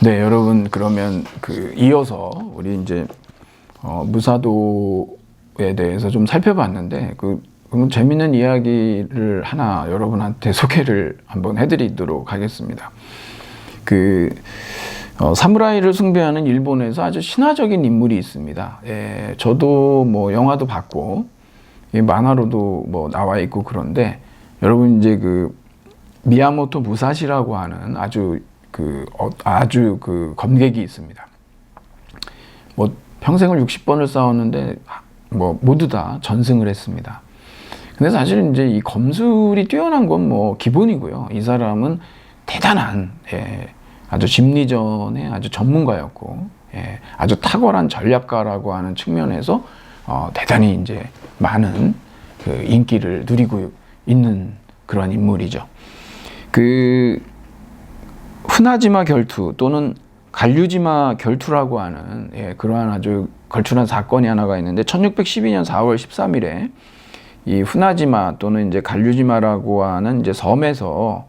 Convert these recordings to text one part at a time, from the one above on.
네, 여러분 그러면 이어서 우리 이제 무사도에 대해서 좀 살펴봤는데 그럼 재밌는 이야기를 하나 여러분한테 소개를 한번 해드리도록 하겠습니다. 사무라이를 숭배하는 일본에서 아주 신화적인 인물이 있습니다. 예, 저도 뭐 영화도 봤고 만화로도 뭐 나와 있고 그런데 여러분 이제 미야모토 무사시라고 하는 아주 검객이 있습니다. 뭐 평생을 60번을 싸웠는데 뭐 모두 다 전승을 했습니다. 근데 사실 이제 이 검술이 뛰어난 건 뭐 기본이고요. 이 사람은 대단한 아주 심리전의 아주 전문가였고 아주 탁월한 전략가라고 하는 측면에서 대단히 이제 많은 인기를 누리고 있는 그런 인물이죠. 후나지마 결투 또는 갈류지마 결투라고 하는 그러한 아주 걸출한 사건이 하나가 있는데 1612년 4월 13일에 이 후나지마 또는 이제 갈류지마라고 하는 이제 섬에서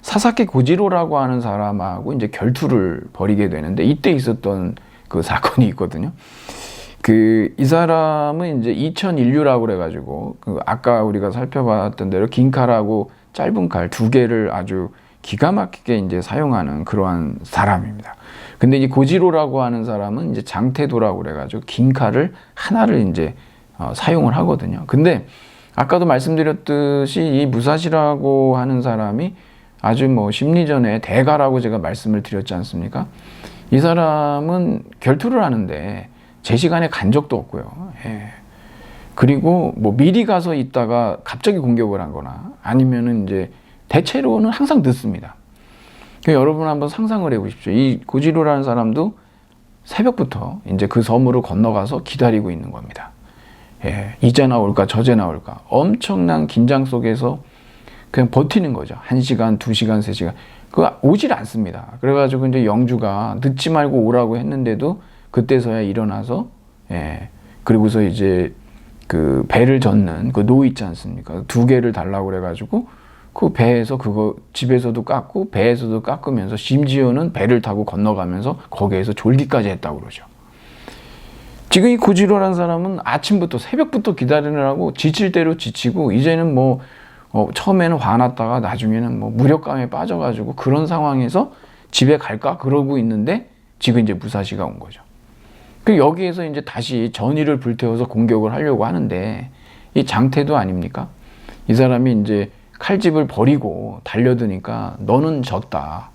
사사키 고지로라고 하는 사람하고 이제 결투를 벌이게 되는데 이때 있었던 그 사건이 있거든요. 이 사람은 이제 2001류라고 그래가지고 아까 우리가 살펴봤던 대로 긴 칼하고 짧은 칼 두 개를 아주 기가 막히게 이제 사용하는 그러한 사람입니다. 근데 이 고지로라고 하는 사람은 이제 장태도라고 그래가지고 긴 칼을 하나를 이제 사용을 하거든요. 근데 아까도 말씀드렸듯이 이 무사시라고 하는 사람이 아주 뭐 심리전의 대가라고 제가 말씀을 드렸지 않습니까? 이 사람은 결투를 하는데 제 시간에 간 적도 없고요. 그리고 뭐 미리 가서 있다가 갑자기 공격을 하거나 아니면은 이제 대체로는 항상 늦습니다. 그러니까 여러분 한번 상상을 해보십시오. 이 고지로라는 사람도 새벽부터 이제 그 섬으로 건너가서 기다리고 있는 겁니다. 이제 나올까 저제 나올까 엄청난 긴장 속에서 그냥 버티는 거죠. 1시간, 2시간, 3시간. 오질 않습니다. 그래가지고 이제 영주가 늦지 말고 오라고 했는데도 그때서야 일어나서 그리고서 이제 배를 젓는 노 있지 않습니까? 2개를 달라고 그래가지고 그 배에서 그거 집에서도 깎고 배에서도 깎으면서 심지어는 배를 타고 건너가면서 거기에서 졸기까지 했다고 그러죠. 지금 이 고지로라는 사람은 아침부터 새벽부터 기다리느라고 지칠 대로 지치고 이제는 뭐 처음에는 화났다가 나중에는 뭐 무력감에 빠져가지고 그런 상황에서 집에 갈까 그러고 있는데 지금 이제 무사시가 온 거죠. 여기에서 이제 다시 전의를 불태워서 공격을 하려고 하는데 이 장태도 아닙니까? 이 사람이 이제 칼집을 버리고 달려드니까 너는 졌다.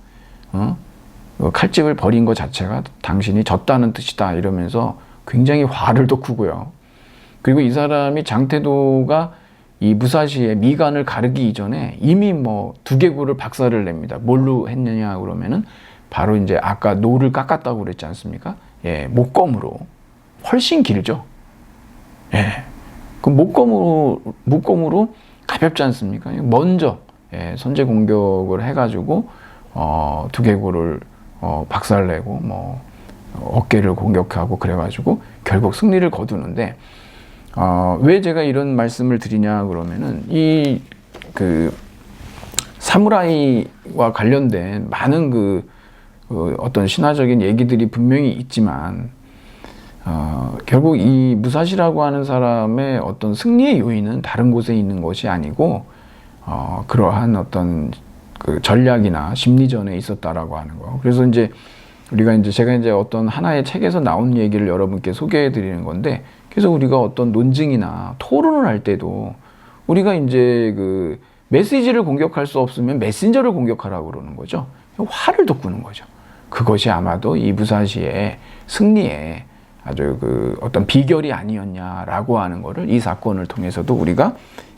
칼집을 버린 것 자체가 당신이 졌다는 뜻이다 이러면서 굉장히 화를 돋구고요. 그리고 이 사람이 장태도가 이 무사시의 미간을 가르기 이전에 이미 뭐 두개골을 박살을 냅니다. 뭘로 했느냐 그러면은 바로 이제 아까 노를 깎았다고 그랬지 않습니까? 목검으로 훨씬 길죠. 그 목검으로 가볍지 않습니까? 먼저 선제 공격을 해가지고 두개골을 박살내고 뭐 어깨를 공격하고 그래가지고 결국 승리를 거두는데 왜 제가 이런 말씀을 드리냐 그러면은 사무라이와 관련된 많은 어떤 신화적인 얘기들이 분명히 있지만 결국 이 무사시라고 하는 사람의 어떤 승리의 요인은 다른 곳에 있는 것이 아니고 그러한 어떤 전략이나 심리전에 있었다라고 하는 거. 그래서 이제 제가 이제 어떤 하나의 책에서 나온 얘기를 여러분께 소개해 드리는 건데, 그래서 우리가 어떤 논증이나 토론을 할 때도 우리가 이제 메시지를 공격할 수 없으면 메신저를 공격하라고 그러는 거죠. 화를 돋구는 거죠. 그것이 아마도 이 무사시의 승리에 아주 어떤 비결이 아니었냐라고 하는 거를 이 사건을 통해서도 우리가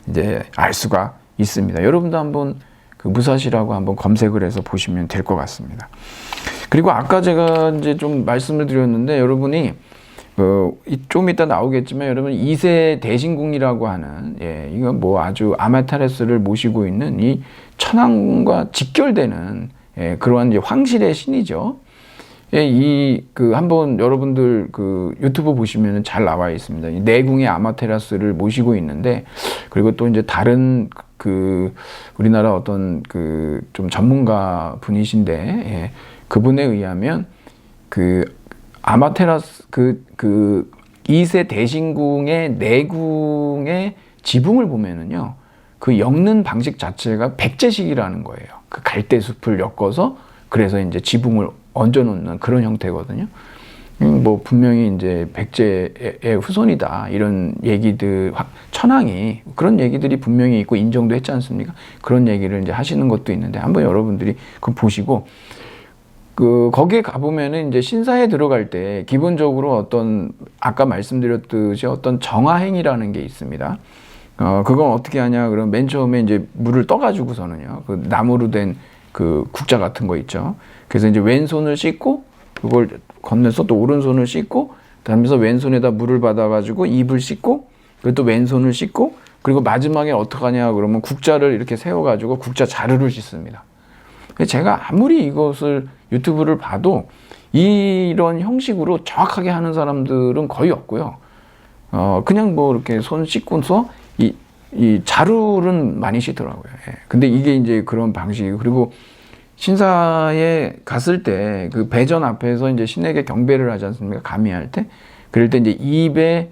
이제 알 수가 있습니다. 여러분도 한번 무사시라고 한번 검색을 해서 보시면 될 것 같습니다. 그리고 아까 제가 이제 좀 말씀을 드렸는데 여러분이 좀 이따 나오겠지만 여러분 2세 대신궁이라고 하는 이거 뭐 아주 아마테라스를 모시고 있는 이 천황과 직결되는 그러한 이제 황실의 신이죠. 한번 여러분들 유튜브 보시면 잘 나와 있습니다. 이 내궁의 아마테라스를 모시고 있는데, 그리고 또 이제 다른 우리나라 어떤 좀 전문가 분이신데, 예, 그분에 의하면 아마테라스 2세 대신궁의 내궁의 지붕을 보면은요, 그 엮는 방식 자체가 백제식이라는 거예요. 그 갈대숲을 엮어서 그래서 이제 지붕을 얹어 놓는 그런 형태거든요. 뭐 분명히 이제 백제의 후손이다 이런 얘기들, 천황이 그런 얘기들이 분명히 있고 인정도 했지 않습니까? 그런 얘기를 이제 하시는 것도 있는데 한번 여러분들이 그거 보시고 거기에 가보면은 이제 신사에 들어갈 때 기본적으로 어떤 아까 말씀드렸듯이 어떤 정화행이라는 게 있습니다. 그건 어떻게 하냐 그러면 맨 처음에 이제 물을 떠가지고서는요, 그 나무로 된 그 국자 같은 거 있죠. 그래서 이제 왼손을 씻고 그걸 건네서 또 오른손을 씻고 그다음에서 왼손에다 물을 받아가지고 입을 씻고 그리고 또 왼손을 씻고 그리고 마지막에 어떡하냐 그러면 국자를 이렇게 세워가지고 국자 자루를 씻습니다. 제가 아무리 이것을 유튜브를 봐도 이런 형식으로 정확하게 하는 사람들은 거의 없고요. 그냥 뭐 이렇게 손 씻고서 이 자루는 많이 씻더라고요. 예. 근데 이게 이제 그런 방식이고, 그리고 신사에 갔을 때 그 배전 앞에서 이제 신에게 경배를 하지 않습니까? 감히할 때. 그럴 때 이제 입에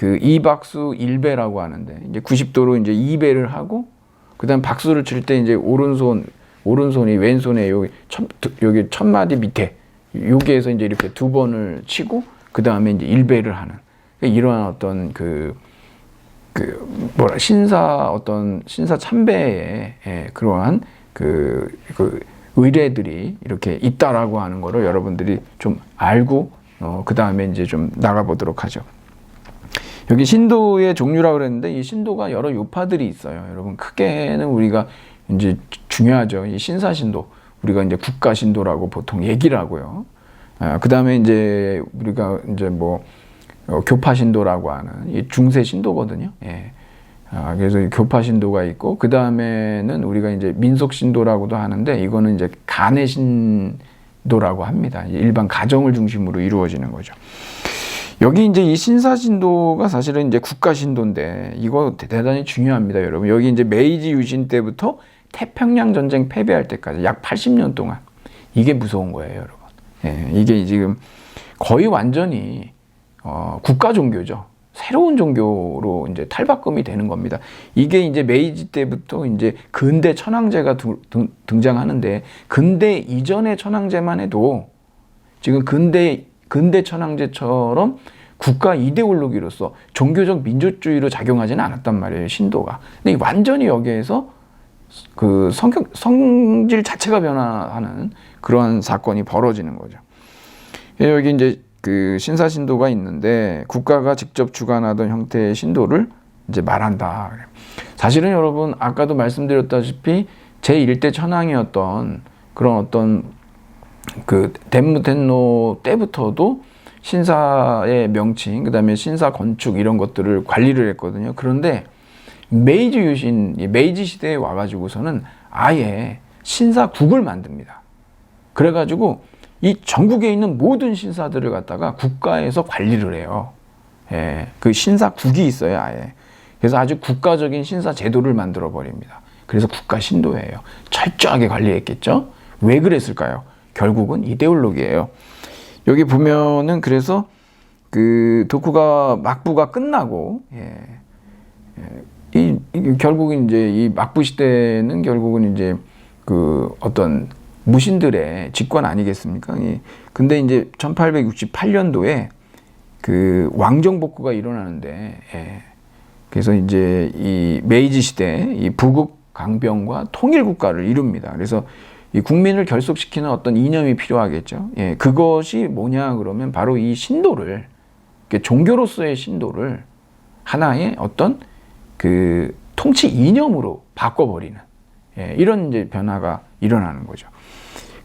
이박수 1배라고 하는데, 이제 90도로 이제 2배를 하고, 그 다음 박수를 칠 때 이제 오른손이 왼손에 여기 첫마디 밑에, 여기에서 이제 이렇게 2번을 치고, 그 다음에 이제 1배를 하는. 이러한 어떤 신사 참배의, 예, 그러한 의례들이 이렇게 있다라고 하는 거를 여러분들이 좀 알고, 그 다음에 이제 좀 나가보도록 하죠. 여기 신도의 종류라고 그랬는데, 이 신도가 여러 요파들이 있어요. 여러분, 크게는 우리가 이제 중요하죠. 이 신사신도. 우리가 이제 국가신도라고 보통 얘기를 하고요. 그 다음에 이제 우리가 이제 교파신도라고 하는 이 중세신도거든요. 예. 그래서 교파신도가 있고, 그 다음에는 우리가 이제 민속신도라고도 하는데, 이거는 이제 가내신도라고 합니다. 일반 가정을 중심으로 이루어지는 거죠. 여기 이제 이 신사신도가 사실은 이제 국가신도인데, 이거 대단히 중요합니다, 여러분. 여기 이제 메이지 유신 때부터 태평양 전쟁 패배할 때까지 약 80년 동안 이게 무서운 거예요, 여러분. 예. 이게 지금 거의 완전히 국가 종교죠. 새로운 종교로 이제 탈바꿈이 되는 겁니다. 이게 이제 메이지 때부터 이제 근대 천황제가 등장하는데, 근대 이전의 천황제만 해도 지금 근대 천황제처럼 국가 이데올로기로서 종교적 민주주의로 작용하지는 않았단 말이에요, 신도가. 근데 완전히 여기에서 그 성질 자체가 변화하는 그러한 사건이 벌어지는 거죠. 여기 이제 신사신도가 있는데, 국가가 직접 주관하던 형태의 신도를 이제 말한다. 사실은 여러분, 아까도 말씀드렸다시피 제1대 천황이었던 그런 어떤 덴무텐노 때부터도 신사의 명칭, 그 다음에 신사 건축 이런 것들을 관리를 했거든요. 그런데 메이지 시대에 와가지고서는 아예 신사국을 만듭니다. 그래가지고 이 전국에 있는 모든 신사들을 갖다가 국가에서 관리를 해요. 예, 그 신사국이 있어요, 아예. 그래서 아주 국가적인 신사 제도를 만들어 버립니다. 그래서 국가 신도예요. 철저하게 관리했겠죠? 왜 그랬을까요? 결국은 이데올로기예요. 여기 보면은 그래서 도쿠가 막부가 끝나고, 결국은 이제 이 막부 시대는 결국은 이제 어떤 무신들의 집권 아니겠습니까? 근데 이제 1868년도에 왕정 복구가 일어나는데, 그래서 이제 이 메이지 시대 이 부국 강병과 통일 국가를 이룹니다. 그래서 이 국민을 결속시키는 어떤 이념이 필요하겠죠. 그것이 뭐냐 그러면 바로 이 신도를, 종교로서의 신도를 하나의 어떤 통치 이념으로 바꿔버리는, 이런 이제 변화가 일어나는 거죠.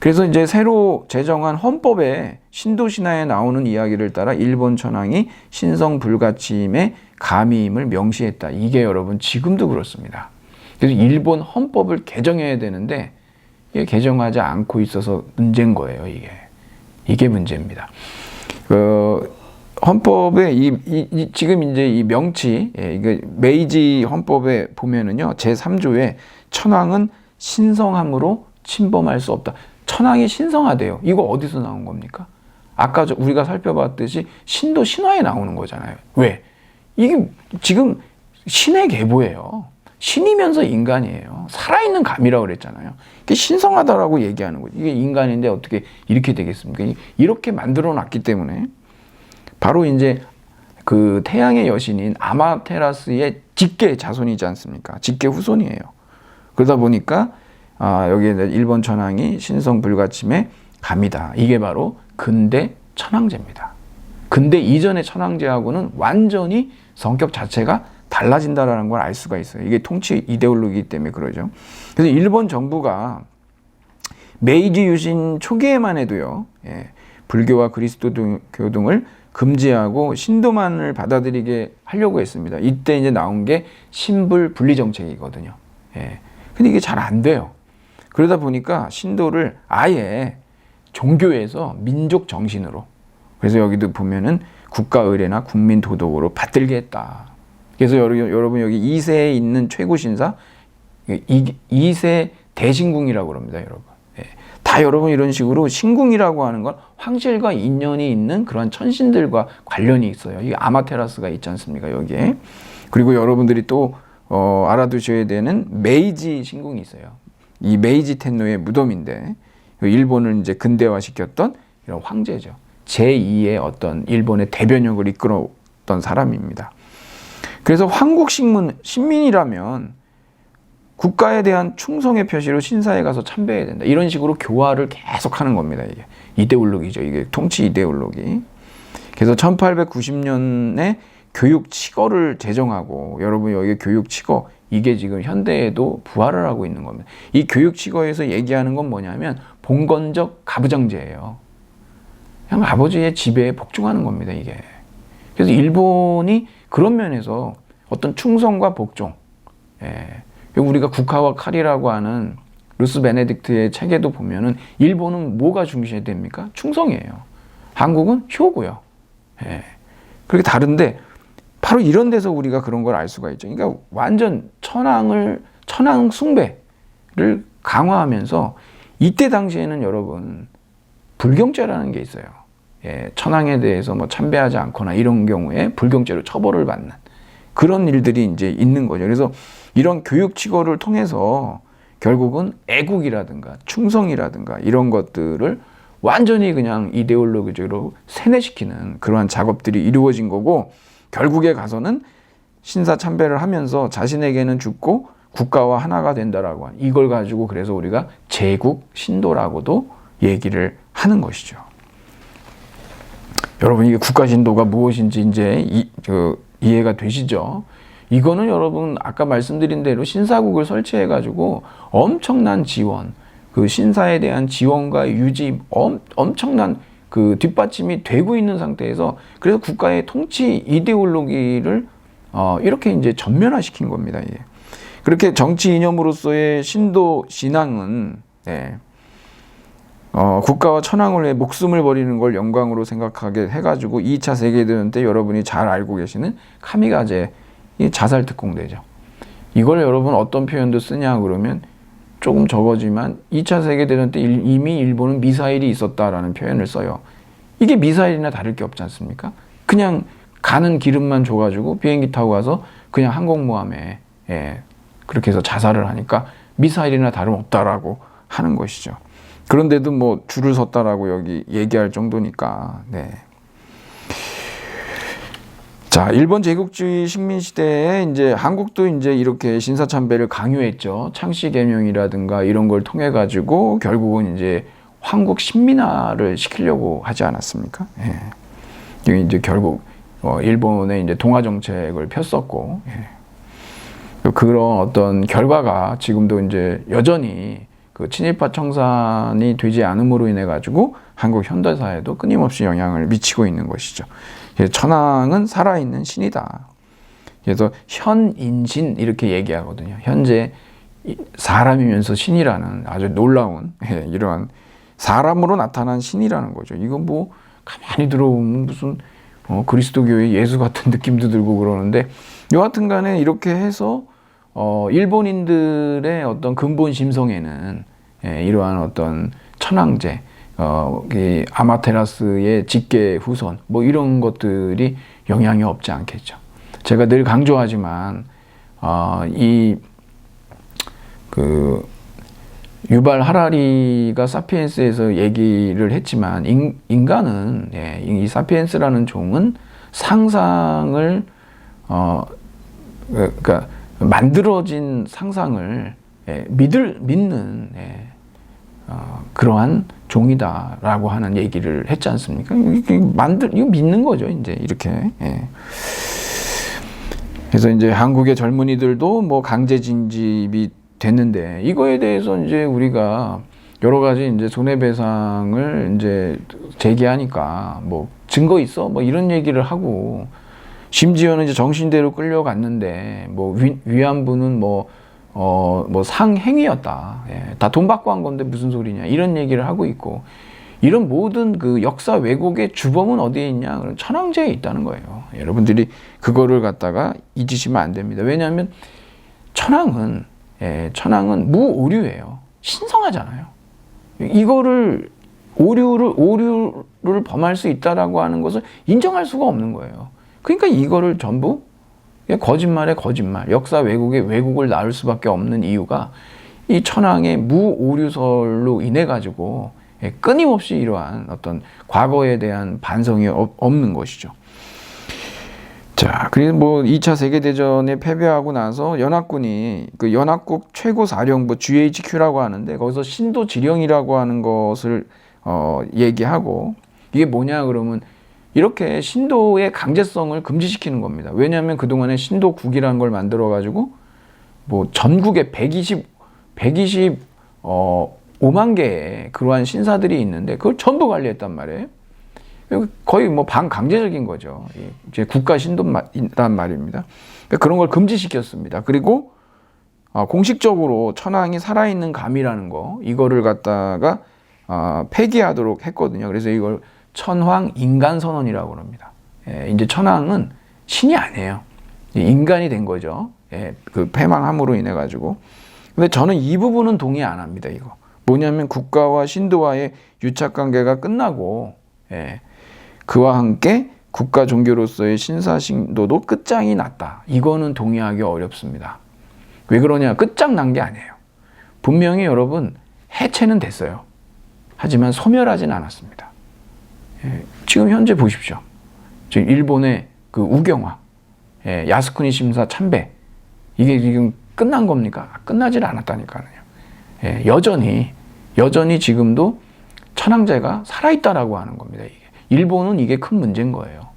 그래서 이제 새로 제정한 헌법에 신도 신화에 나오는 이야기를 따라 일본 천황이 신성 불가침의 가미임을 명시했다. 이게 여러분 지금도 그렇습니다. 그래서 일본 헌법을 개정해야 되는데 이게 개정하지 않고 있어서 문제인 거예요. 이게 문제입니다. 헌법에 지금 이제 이 명치, 이게 메이지 헌법에 보면은요, 제3조에 천황은 신성함으로 침범할 수 없다. 천황이 신성하대요. 이거 어디서 나온 겁니까? 아까 우리가 살펴봤듯이 신도 신화에 나오는 거잖아요. 왜? 이게 지금 신의 계보예요. 신이면서 인간이에요. 살아있는 감이라고 그랬잖아요. 이게 신성하다라고 얘기하는 거죠. 이게 인간인데 어떻게 이렇게 되겠습니까? 이렇게 만들어 놨기 때문에 바로 이제 그 태양의 여신인 아마테라스의 직계 자손이지 않습니까? 직계 후손이에요. 그러다 보니까 여기 일본 천황이 신성 불가침의 감이다. 이게 바로 근대 천황제입니다. 근대 이전의 천황제하고는 완전히 성격 자체가 달라진다라는 걸 알 수가 있어요. 이게 통치 이데올로기이기 때문에 그러죠. 그래서 일본 정부가 메이지 유신 초기에만 해도요, 불교와 그리스도교 등을 금지하고 신도만을 받아들이게 하려고 했습니다. 이때 이제 나온 게 신불 분리 정책이거든요. 근데 이게 잘 안 돼요. 그러다 보니까 신도를 아예 종교에서 민족 정신으로, 그래서 여기도 보면은 국가 의례나 국민 도덕으로 받들게 했다. 그래서 여러분 여기 2세에 있는 최고 신사 2세 대신궁이라고 그럽니다, 여러분. 다 여러분 이런 식으로 신궁이라고 하는 건 황실과 인연이 있는 그런 천신들과 관련이 있어요. 이 아마테라스가 있지 않습니까, 여기에. 그리고 여러분들이 또 알아두셔야 되는 메이지 신궁이 있어요. 이 메이지 텐노의 무덤인데 일본을 이제 근대화시켰던 이런 황제죠. 제2의 어떤 일본의 대변역을 이끌었던 사람입니다. 그래서 한국 신민이라면 국가에 대한 충성의 표시로 신사에 가서 참배해야 된다. 이런 식으로 교화를 계속 하는 겁니다. 이게 이데올로기죠. 이게 통치 이데올로기. 그래서 1890년에 교육치거를 제정하고, 여러분 여기 교육치거, 이게 지금 현대에도 부활을 하고 있는 겁니다. 이 교육치거에서 얘기하는 건 뭐냐면 봉건적 가부장제예요. 그냥 아버지의 지배에 복종하는 겁니다, 이게. 그래서 일본이 그런 면에서 어떤 충성과 복종, 우리가 국화와 칼이라고 하는 루스 베네딕트의 책에도 보면은 일본은 뭐가 중시해야 됩니까? 충성이에요. 한국은 효고요. 그렇게 다른데 바로 이런 데서 우리가 그런 걸 알 수가 있죠. 그러니까 완전 천황 숭배를 강화하면서, 이때 당시에는 여러분 불경죄라는 게 있어요. 천황에 대해서 뭐 참배하지 않거나 이런 경우에 불경죄로 처벌을 받는 그런 일들이 이제 있는 거죠. 그래서 이런 교육치거를 통해서 결국은 애국이라든가 충성이라든가 이런 것들을 완전히 그냥 이데올로기적으로 세뇌시키는 그러한 작업들이 이루어진 거고, 결국에 가서는 신사 참배를 하면서 자신에게는 죽고 국가와 하나가 된다라고 하는, 이걸 가지고 그래서 우리가 제국 신도라고도 얘기를 하는 것이죠. 여러분 이게 국가 신도가 무엇인지 이제 이해가 되시죠? 이거는 여러분 아까 말씀드린 대로 신사국을 설치해 가지고 엄청난 지원, 그 신사에 대한 지원과 유지 엄청난 그 뒷받침이 되고 있는 상태에서, 그래서 국가의 통치 이데올로기를 이렇게 이제 전면화시킨 겁니다. 이게. 그렇게 정치 이념으로서의 신도 신앙은 국가와 천황을 위해 목숨을 버리는 걸 영광으로 생각하게 해가지고 2차 세계대전 때 여러분이 잘 알고 계시는 카미가제 자살 특공대죠. 이걸 여러분 어떤 표현도 쓰냐 그러면 조금 적어지만 2차 세계대전 때 이미 일본은 미사일이 있었다라는 표현을 써요. 이게 미사일이나 다를 게 없지 않습니까? 그냥 가는 기름만 줘가지고 비행기 타고 가서 그냥 항공모함에 그렇게 해서 자살을 하니까 미사일이나 다름없다라고 하는 것이죠. 그런데도 뭐 줄을 섰다라고 여기 얘기할 정도니까. 자, 일본 제국주의 식민시대에 이제 한국도 이제 이렇게 신사참배를 강요했죠. 창씨개명이라든가 이런 걸 통해 가지고 결국은 이제 한국 신민화를 시키려고 하지 않았습니까? 이게 이제 결국 일본의 이제 동화 정책을 폈었고, 그런 어떤 결과가 지금도 이제 여전히 그 친일파 청산이 되지 않음으로 인해 가지고 한국 현대사에도 끊임없이 영향을 미치고 있는 것이죠. 천황은 살아있는 신이다. 그래서 현인신 이렇게 얘기하거든요. 현재 사람이면서 신이라는 아주 놀라운 이러한 사람으로 나타난 신이라는 거죠. 이건 뭐 가만히 들어보면 무슨 그리스도교의 예수 같은 느낌도 들고 그러는데, 여하튼 간에 이렇게 해서 일본인들의 어떤 근본 심성에는 이러한 어떤 천황제, 이 아마테라스의 직계 후손, 뭐 이런 것들이 영향이 없지 않겠죠. 제가 늘 강조하지만, 유발 하라리가 사피엔스에서 얘기를 했지만, 인간은, 이 사피엔스라는 종은 상상을, 그러니까 만들어진 상상을 믿는 그러한 종이다라고 하는 얘기를 했지 않습니까? 이거 믿는 거죠, 이제 이렇게. 그래서 이제 한국의 젊은이들도 뭐 강제 징집이 됐는데, 이거에 대해서 이제 우리가 여러 가지 이제 손해배상을 이제 제기하니까 뭐 증거 있어? 뭐 이런 얘기를 하고, 심지어는 이제 정신대로 끌려갔는데 뭐 위안부는 뭐 상행위였다. 다 돈 받고 한 건데 무슨 소리냐. 이런 얘기를 하고 있고, 이런 모든 그 역사 왜곡의 주범은 어디에 있냐? 그럼 천황제에 있다는 거예요. 여러분들이 그거를 갖다가 잊으시면 안 됩니다. 왜냐하면 천황은 무오류예요. 신성하잖아요. 이거를 오류를 범할 수 있다라고 하는 것을 인정할 수가 없는 거예요. 그러니까 이거를 전부 거짓말에 거짓말, 역사 왜곡에 왜곡을 낳을 수밖에 없는 이유가 이 천황의 무오류설로 인해 가지고 끊임없이 이러한 어떤 과거에 대한 반성이 없는 것이죠. 자, 그리고 뭐 2차 세계대전에 패배하고 나서 연합군이 그 연합국 최고 사령부 GHQ라고 하는데, 거기서 신도 지령이라고 하는 것을 얘기하고, 이게 뭐냐 그러면 이렇게 신도의 강제성을 금지시키는 겁니다. 왜냐하면 그동안에 신도국이라는 걸 만들어 가지고 뭐 전국에 125만 개의 그러한 신사들이 있는데 그걸 전부 관리했단 말이에요. 거의 뭐 반강제적인 거죠. 이제 국가 신도란 말입니다. 그런 걸 금지시켰습니다. 그리고 공식적으로 천황이 살아있는 감이라는 거, 이거를 갖다가 폐기하도록 했거든요. 그래서 이걸 천황 인간선언이라고 합니다. 이제 천황은 신이 아니에요. 인간이 된 거죠. 그 패망함으로 인해 가지고. 근데 저는 이 부분은 동의 안 합니다. 이거 뭐냐면 국가와 신도와의 유착 관계가 끝나고, 그와 함께 국가 종교로서의 신사신도도 끝장이 났다. 이거는 동의하기 어렵습니다. 왜 그러냐? 끝장난 게 아니에요. 분명히 여러분 해체는 됐어요. 하지만 소멸하진 않았습니다. 지금 현재 보십시오. 지금 일본의 그 우경화, 야스쿠니 심사 참배, 이게 지금 끝난 겁니까? 끝나질 않았다니까요. 여전히 지금도 천황제가 살아있다라고 하는 겁니다. 일본은 이게 큰 문제인 거예요.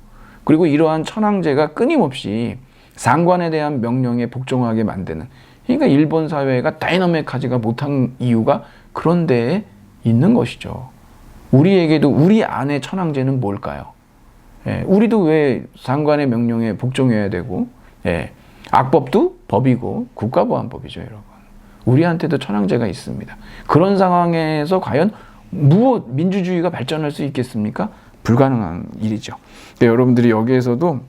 그리고 이러한 천황제가 끊임없이 상관에 대한 명령에 복종하게 만드는, 그러니까 일본 사회가 다이너믹하지가 못한 이유가 그런 데에 있는 것이죠. 우리에게도 우리 안의 천황제는 뭘까요? 우리도 왜 상관의 명령에 복종해야 되고, 악법도 법이고 국가보안법이죠, 여러분. 우리한테도 천황제가 있습니다. 그런 상황에서 과연 민주주의가 발전할 수 있겠습니까? 불가능한 일이죠. 여러분들이 여기에서도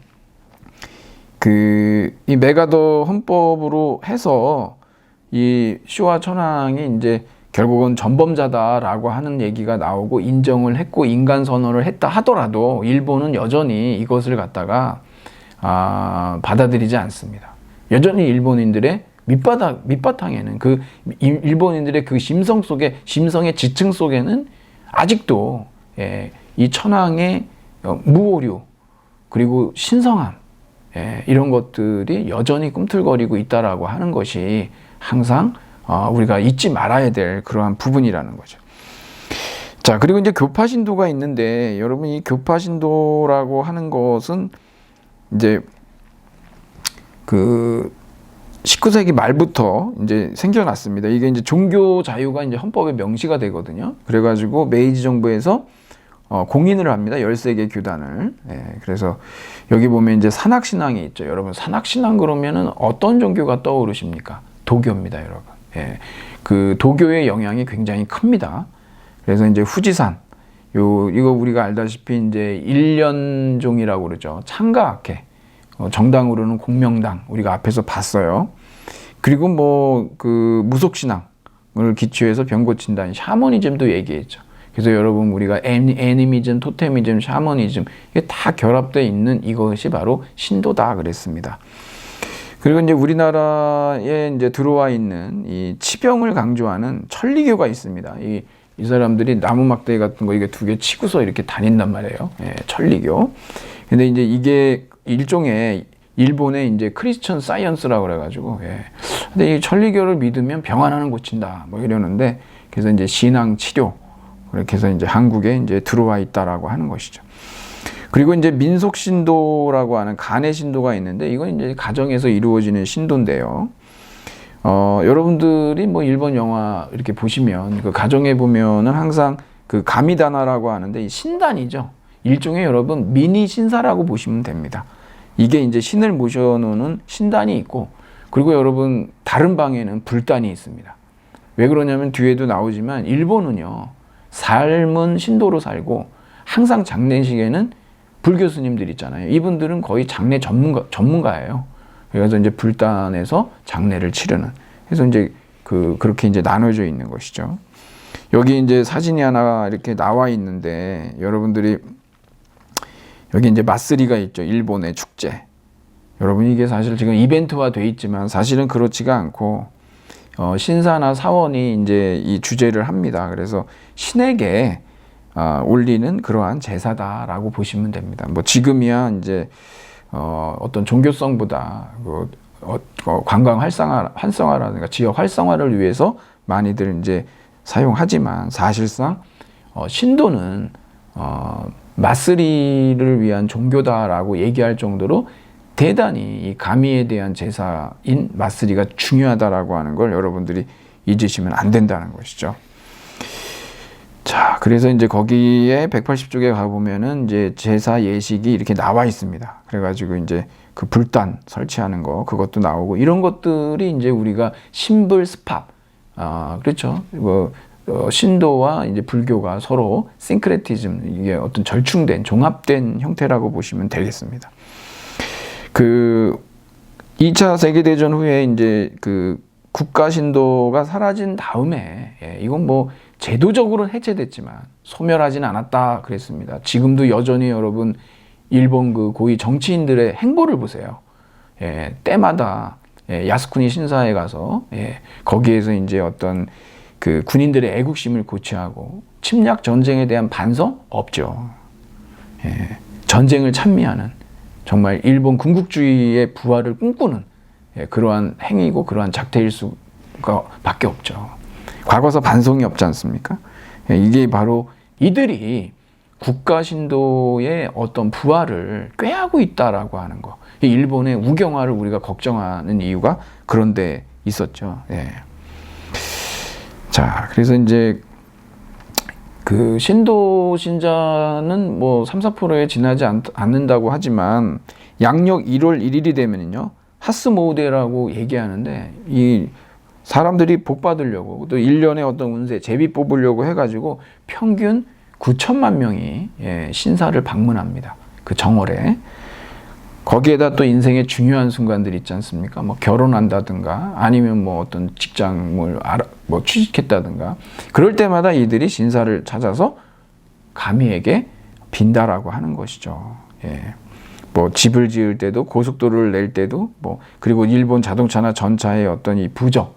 이 메가더 헌법으로 해서 이 쇼와 천황이 이제 결국은 전범자다라고 하는 얘기가 나오고 인정을 했고 인간 선언을 했다 하더라도 일본은 여전히 이것을 갖다가 받아들이지 않습니다. 여전히 일본인들의 밑바탕에는 그 일본인들의 그 심성의 지층 속에는 아직도 이 천황의 무오류 그리고 신성함, 이런 것들이 여전히 꿈틀거리고 있다라고 하는 것이 항상 우리가 잊지 말아야 될 그러한 부분이라는 거죠. 자, 그리고 이제 교파신도가 있는데, 여러분 이 교파신도라고 하는 것은 이제 그 19세기 말부터 이제 생겨났습니다. 이게 이제 종교 자유가 이제 헌법에 명시가 되거든요. 그래가지고 메이지 정부에서 공인을 합니다. 13개 교단을. 그래서 여기 보면 이제 산악신앙이 있죠. 여러분 산악신앙 그러면은 어떤 종교가 떠오르십니까? 도교입니다, 여러분. 그 도교의 영향이 굉장히 큽니다. 그래서 이제 후지산, 이거 우리가 알다시피 이제 일련종이라고 그러죠. 창가학회. 정당으로는 공명당. 우리가 앞에서 봤어요. 그리고 뭐 그 무속신앙을 기초해서 병 고친다는 샤머니즘도 얘기했죠. 그래서 여러분 우리가 애니미즘, 토테미즘, 샤머니즘 이게 다 결합되어 있는 이것이 바로 신도다 그랬습니다. 그리고 이제 우리나라에 이제 들어와 있는 이 치병을 강조하는 천리교가 있습니다. 이 사람들이 나무 막대기 같은 거 이게 2개 치고서 이렇게 다닌단 말이에요. 예, 천리교. 근데 이제 이게 일종의 일본의 이제 크리스천 사이언스라고 그래가지고, 예. 근데 이 천리교를 믿으면 병 하나는 고친다, 뭐 이러는데, 그래서 이제 신앙 치료, 그렇게 해서 이제 한국에 이제 들어와 있다라고 하는 것이죠. 그리고 이제 민속 신도라고 하는 간의 신도가 있는데, 이건 이제 가정에서 이루어지는 신도인데요. 여러분들이 뭐 일본 영화 이렇게 보시면, 그 가정에 보면은 항상 그 가미다나라고 하는데, 이 신단이죠. 일종의 여러분 미니 신사라고 보시면 됩니다. 이게 이제 신을 모셔놓는 신단이 있고, 그리고 여러분 다른 방에는 불단이 있습니다. 왜 그러냐면 뒤에도 나오지만 일본은요, 삶은 신도로 살고 항상 장례식에는 불교 스님들 있잖아요. 이분들은 거의 장례 전문가예요. 그래서 이제 불단에서 장례를 치르는. 그래서 이제 그렇게 이제 나눠져 있는 것이죠. 여기 이제 사진이 하나 이렇게 나와 있는데, 여러분들이 여기 이제 마쓰리가 있죠. 일본의 축제. 여러분 이게 사실 지금 이벤트화 돼 있지만 사실은 그렇지가 않고, 신사나 사원이 이제 이 주제를 합니다. 그래서 신에게 올리는 그러한 제사다라고 보시면 됩니다. 뭐 지금이야 이제 어떤 종교성보다 관광 활성화라든가 지역 활성화를 위해서 많이들 이제 사용하지만, 사실상 신도는 마쓰리를 위한 종교다라고 얘기할 정도로 대단히 이 가미에 대한 제사인 마쓰리가 중요하다라고 하는 걸 여러분들이 잊으시면 안 된다는 것이죠. 자, 그래서 이제 거기에 180쪽에 가보면은 이제 제사 예식이 이렇게 나와 있습니다. 그래가지고 이제 그 불단 설치하는 거, 그것도 나오고, 이런 것들이 이제 우리가 신불 스팝, 그렇죠. 신도와 이제 불교가 서로 싱크레티즘, 이게 어떤 절충된, 종합된 형태라고 보시면 되겠습니다. 2차 세계대전 후에 이제 국가 신도가 사라진 다음에, 이건 뭐 제도적으로는 해체됐지만 소멸하진 않았다 그랬습니다. 지금도 여전히 여러분 일본 고위 정치인들의 행보를 보세요. 때마다 야스쿠니 신사에 가서 거기에서 이제 어떤 군인들의 애국심을 고취하고, 침략 전쟁에 대한 반성 없죠. 전쟁을 찬미하는, 정말 일본 군국주의의 부활을 꿈꾸는 그러한 행위고 그러한 작태일 수가 밖에 없죠. 과거사 반성이 없지 않습니까? 이게 바로 이들이 국가 신도의 어떤 부활을 꾀하고 있다라고 하는 거. 일본의 우경화를 우리가 걱정하는 이유가 그런 데 있었죠. 자, 그래서 이제 신도 신자는 뭐 3, 4%에 지나지 않는다고 하지만, 양력 1월 1일이 되면은요, 하스모우데라고 얘기하는데, 이 사람들이 복 받으려고, 또 1년에 어떤 운세, 제비 뽑으려고 해가지고 평균 9천만 명이 신사를 방문합니다. 그 정월에. 거기에다 또 인생의 중요한 순간들 있지 않습니까? 뭐 결혼한다든가, 아니면 뭐 어떤 직장을 취직했다든가, 그럴 때마다 이들이 신사를 찾아서 가미에게 빈다라고 하는 것이죠. 뭐 집을 지을 때도, 고속도로를 낼 때도, 그리고 일본 자동차나 전차의 어떤 이 부적,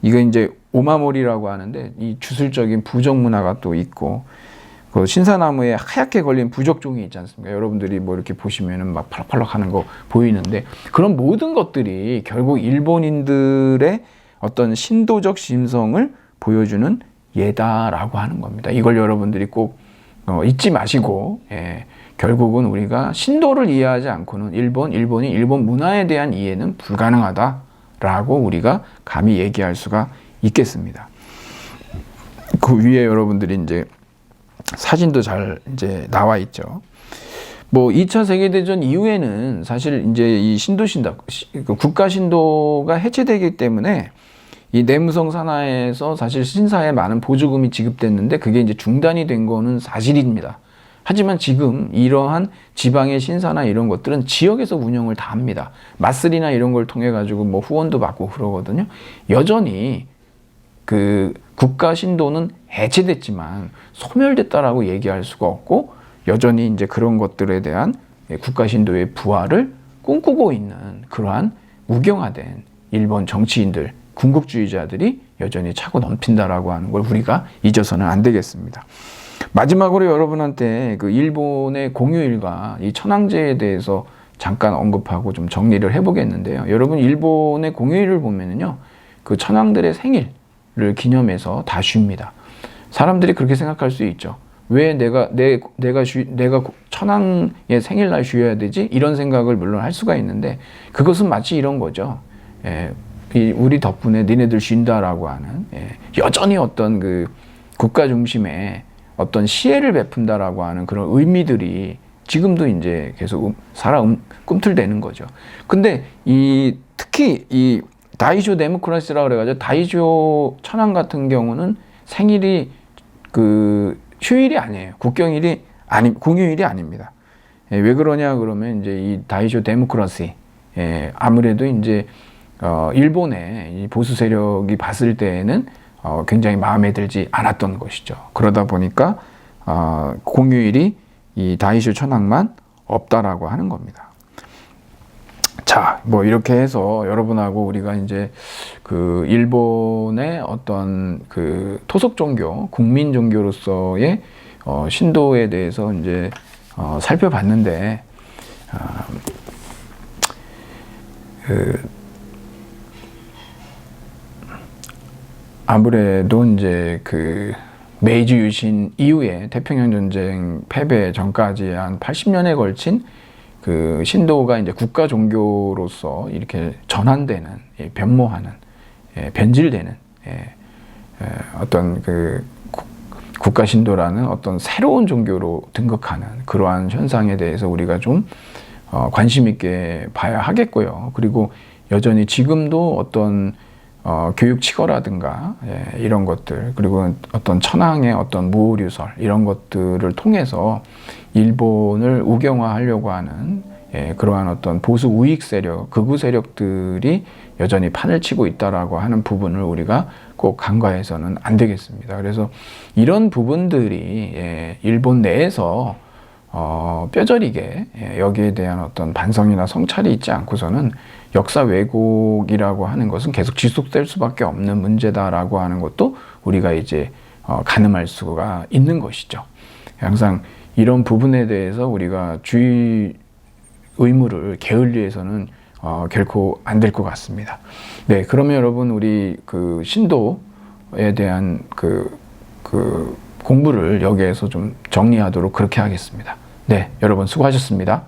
이거 이제 오마모리라고 하는데, 이 주술적인 부적 문화가 또 있고, 그 신사나무에 하얗게 걸린 부적종이 있지 않습니까? 여러분들이 뭐 이렇게 보시면은 막 팔락팔락 하는 거 보이는데, 그런 모든 것들이 결국 일본인들의 어떤 신도적 심성을 보여주는 예다라고 하는 겁니다. 이걸 여러분들이 꼭 잊지 마시고, 결국은 우리가 신도를 이해하지 않고는 일본이 일본 문화에 대한 이해는 불가능하다라고 우리가 감히 얘기할 수가 있겠습니다. 그 위에 여러분들이 이제 사진도 잘 이제 나와 있죠. 뭐 2차 세계대전 이후에는 사실 이제 이 국가 신도가 해체되기 때문에 이 내무성 산하에서 사실 신사에 많은 보조금이 지급됐는데 그게 이제 중단이 된 거는 사실입니다. 하지만 지금 이러한 지방의 신사나 이런 것들은 지역에서 운영을 다 합니다. 마쓰리나 이런 걸 통해 가지고 뭐 후원도 받고 그러거든요. 여전히 그 국가 신도는 해체됐지만 소멸됐다라고 얘기할 수가 없고 여전히 이제 그런 것들에 대한 국가 신도의 부활을 꿈꾸고 있는 그러한 우경화된 일본 정치인들, 군국주의자들이 여전히 차고 넘친다라고 하는 걸 우리가 잊어서는 안 되겠습니다. 마지막으로 여러분한테 그 일본의 공휴일과 이 천황제에 대해서 잠깐 언급하고 좀 정리를 해보겠는데요. 여러분 일본의 공휴일을 보면은요, 그 천황들의 생일을 기념해서 다 쉽니다. 사람들이 그렇게 생각할 수 있죠. 왜 내가 천황의 생일날 쉬어야 되지? 이런 생각을 물론 할 수가 있는데 그것은 마치 이런 거죠. 우리 덕분에 니네들 쉰다라고 하는 여전히 어떤 그 국가 중심의 어떤 시혜를 베푼다라고 하는 그런 의미들이 지금도 이제 계속 꿈틀대는 거죠. 근데 특히 이 다이쇼 데모크라시라고 그래가지고 다이쇼 천황 같은 경우는 생일이 그 휴일이 아니에요. 공휴일이 아닙니다. 왜 그러냐 그러면 이제 이 다이쇼 데모크라시 아무래도 이제 일본의 이 보수 세력이 봤을 때에는 굉장히 마음에 들지 않았던 것이죠. 그러다 보니까 공휴일이 이 다이쇼 천황만 없다라고 하는 겁니다. 자, 뭐 이렇게 해서 여러분하고 우리가 이제 그 일본의 어떤 그 토속 종교, 국민 종교로서의 신도에 대해서 이제 살펴봤는데 아무래도 이제 그 메이지 유신 이후에 태평양 전쟁 패배 전까지 한 80년에 걸친 그 신도가 이제 국가 종교로서 이렇게 전환되는, 변모하는, 변질되는 어떤 그 국가 신도라는 어떤 새로운 종교로 등극하는 그러한 현상에 대해서 우리가 좀 관심 있게 봐야 하겠고요. 그리고 여전히 지금도 어떤 교육 치거라든가 이런 것들, 그리고 어떤 천황의 어떤 무오류설 이런 것들을 통해서 일본을 우경화하려고 하는 그러한 어떤 보수 우익 세력, 극우 세력들이 여전히 판을 치고 있다라고 하는 부분을 우리가 꼭 간과해서는 안 되겠습니다. 그래서 이런 부분들이 일본 내에서 뼈저리게 여기에 대한 어떤 반성이나 성찰이 있지 않고서는 역사 왜곡이라고 하는 것은 계속 지속될 수밖에 없는 문제다라고 하는 것도 우리가 이제 가늠할 수가 있는 것이죠. 항상 이런 부분에 대해서 우리가 주의 의무를 게을리해서는 결코 안 될 것 같습니다. 네, 그러면 여러분 우리 그 신도에 대한 그 공부를 여기에서 좀 정리하도록 그렇게 하겠습니다. 네, 여러분 수고하셨습니다.